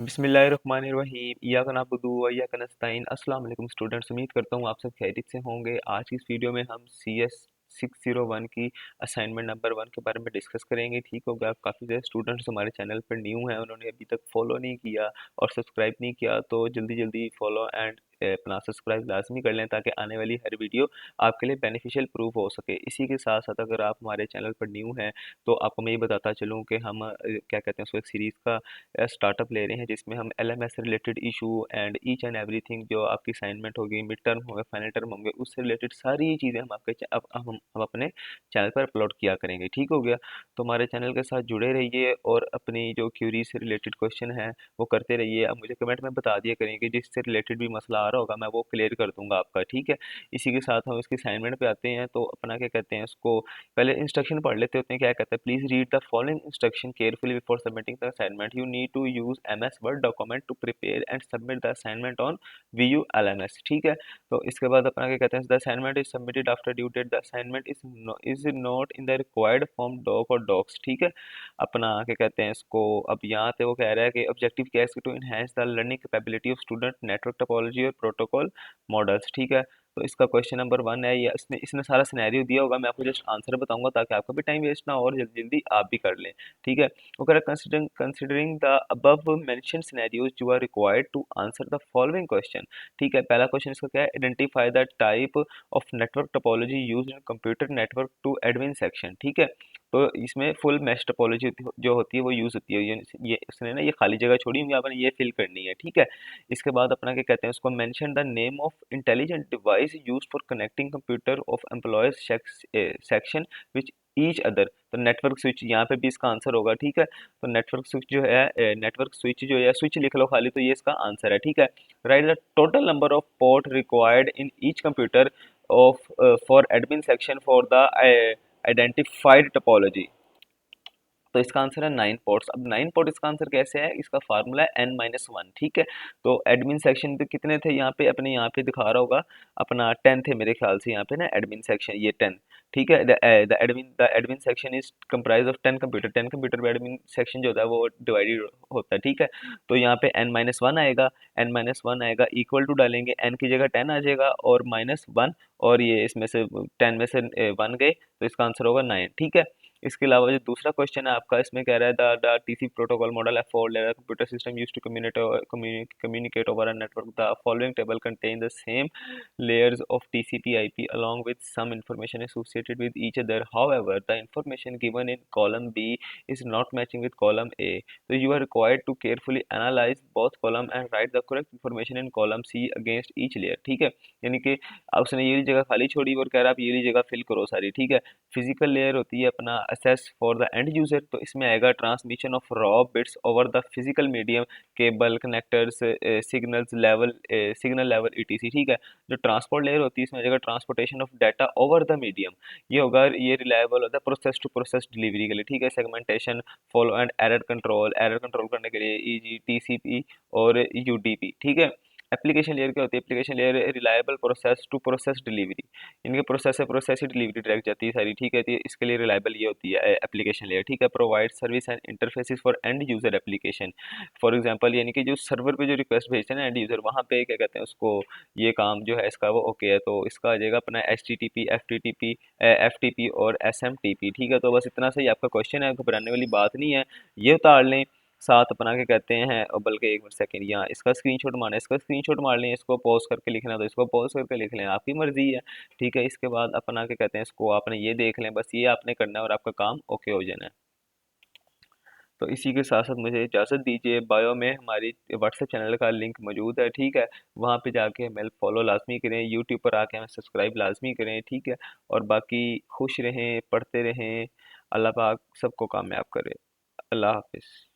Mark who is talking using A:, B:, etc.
A: बिस्मिल्लाहिर्रहमानिर्रहीम इय्याक नअबुदु व इय्याक नस्तईन। अस्सलाम वालेकुम स्टूडेंट्स, उम्मीद करता हूँ आप सब खैरियत से होंगे। आज की इस वीडियो में हम CS 601 की असाइनमेंट नंबर 1 के बारे में डिस्कस करेंगे। ठीक हो गया। काफ़ी सारे स्टूडेंट्स हमारे चैनल पर न्यू हैं, उन्होंने अभी तक फॉलो नहीं किया और सब्सक्राइब नहीं किया, तो जल्दी जल्दी फॉलो एंड अपना सब्सक्राइब लाजमी कर लें ताकि आने वाली हर वीडियो आपके लिए बेनिफिशियल प्रूफ हो सके। इसी के साथ साथ अगर आप हमारे चैनल पर न्यू हैं तो आपको मैं ये बताता चलूँ कि हम क्या कहते हैं उसको, एक सीरीज़ का स्टार्टअप ले रहे हैं जिसमें हम LMS से related issue and each and everything, जो आपकी असाइनमेंट होगी, मिड टर्म होंगे, फाइनल टर्म होंगे, उससे रिलेटेड सारी चीज़ें हम आपके हम अपने चैनल पर अपलोड किया करेंगे। ठीक हो गया। तो हमारे चैनल के साथ जुड़े रहिए और अपनी जो क्यूरी से रिलेटेड क्वेश्चन है वो करते रहिए। अब मुझे कमेंट में बता दिया करेंगे, जिससे रिलेटेड भी मसला आ रहा होगा मैं वो क्लियर कर दूंगा आपका। ठीक है। इसी के साथ हम इसकी असाइनमेंट पे आते हैं। तो अपना क्या कहते हैं उसको, पहले इंस्ट्रक्शन पढ़ लेते होते हैं। क्या कहता है, please read the following instruction carefully before submitting the assignment. You need to use MS word document to prepare and submit the assignment on VU LMS। ठीक है। तो इसके बाद अपना क्या कहते हैं, the assignment is submitted after due date. The assignment is not in the required form doc और डॉक्स। ठीक है। अपना क्या कहते हैं इसको, अब यहाँ पे वो कह रहा है कि ऑब्जेक्टिव क्या है इसके, to enhance the learning capability of student, network topology और प्रोटोकॉल मॉडल्स। ठीक है। तो इसका क्वेश्चन नंबर 1 है, या इसने इसने सारा सिनेरियो दिया होगा, मैं आपको जस्ट आंसर बताऊंगा ताकि आपका भी टाइम वेस्ट ना हो और जल्दी जल्दी आप भी कर लें। ठीक है। वो कह रहा है, considering the above mentioned scenarios you are required to answer the following question. ठीक है। पहला क्वेश्चन इसका क्या है, identify the type of network topology used in computer network to admin section. ठीक है। तो इसमें फुल मैश टोपोलॉजी जो होती है वो यूज़ होती है। ये इसने ना ये खाली जगह छोड़ी हुई है, आपने ये फिल करनी है। ठीक है। इसके बाद अपना क्या कहते हैं उसको, mention the name of intelligent device used for connecting computer of employees section which each other. तो नेटवर्क स्विच यहाँ पे भी इसका आंसर होगा। ठीक है। तो नेटवर्क स्विच जो है, नेटवर्क स्विच जो है, स्विच लिख लो खाली, तो ये इसका आंसर है। ठीक है। Right the total number of port required in each computer of for admin section for the identified topology. तो इसका आंसर है 9 पोर्ट्स। अब 9 पोर्ट इसका आंसर कैसे है, इसका फार्मूला है N-1। ठीक है। तो एडमिन सेक्शन पे कितने थे, यहाँ पे अपने यहाँ पे दिखा रहा होगा अपना 10 थे मेरे ख्याल से यहाँ पे ना, एडमिन सेक्शन ये 10। ठीक है। The admin section is comprise of 10 computer. 10 computer में एडमिन सेक्शन जो होता है वो डिवाइडेड होता है। ठीक है। तो यहाँ पे N-1 आएगा। N-1 आएगा, इक्वल टू डालेंगे, N की जगह 10 आ जाएगा और -1, और ये इसमें से 10 में से 1 गए, तो इसका आंसर होगा 9। ठीक है। इसके अलावा जो दूसरा क्वेश्चन है आपका, इसमें कह रहा है द TCP प्रोटोकॉल मॉडल है four layer computer system used to communicate over a network. The following table contain the same layers of TCP/IP along with some information associated with each other. However, the information given in column B is not matching with column A. So you are required to carefully analyze both column and write the correct information in column C against each layer। ठीक है। यानी कि उसने ये जगह खाली छोड़ी और कह रहा है आप ये जगह फिल करो सारी। ठीक है। फिजिकल लेयर होती है अपना assess for the end user, तो इसमें आएगा transmission of raw bits over the physical medium, cable connectors, signal level ETC। ठीक है। जो ट्रांसपोर्ट लेयर होती है इसमें जगह transportation of data over the medium, ये होगा, ये रिलायबल होता है प्रोसेस टू प्रोसेस डिलीवरी के लिए। ठीक है। Segmentation, follow and error control करने के लिए EG TCP और UDP। ठीक है। एप्लीकेशन लेयर क्या होती है, application layer reliable process to process delivery, इनके प्रोसेस से प्रोसेस ही डिलीवरी डायरेक्ट जाती है सारी। ठीक है। तो इसके लिए रिलायबल ये होती है एप्लीकेशन लेयर। ठीक है। Provide service and interfaces for and user application. For example, यानी कि जो सर्वर पे जो रिक्वेस्ट भेजते हैं ना एंड यूजर, वहाँ पे क्या कहते हैं उसको, ये काम जो है इसका वो ओके है, तो इसका आ जाएगा अपना HTTP FTTP FTP और SMTP। ठीक है। तो बस इतना सही आपका क्वेश्चन है, घबराने वाली बात नहीं है, ये उतार लें। साथ अपना क्या कहते हैं, और बल्कि एक मिनट सेकंड, यहाँ इसका स्क्रीनशॉट मारना है, इसका स्क्रीनशॉट मार लें, इसको पॉज करके लिखना तो इसको पॉज करके लिख लें, आपकी मर्जी है। ठीक है। इसके बाद अपना क्या कहते हैं इसको, आपने ये देख लें, बस ये आपने करना है और आपका काम ओके हो जाना है। तो इसी के साथ साथ मुझे इजाज़त दीजिए, बायो में हमारी व्हाट्सएप चैनल का लिंक मौजूद है। ठीक है। वहाँ पे जाके हमें फॉलो लाजमी करें, यूट्यूब पर आके हमें सब्सक्राइब लाजमी करें। ठीक है। और बाकी खुश रहें, पढ़ते रहें, अल्लाह पाक सबको कामयाब करे। अल्लाह हाफिज़।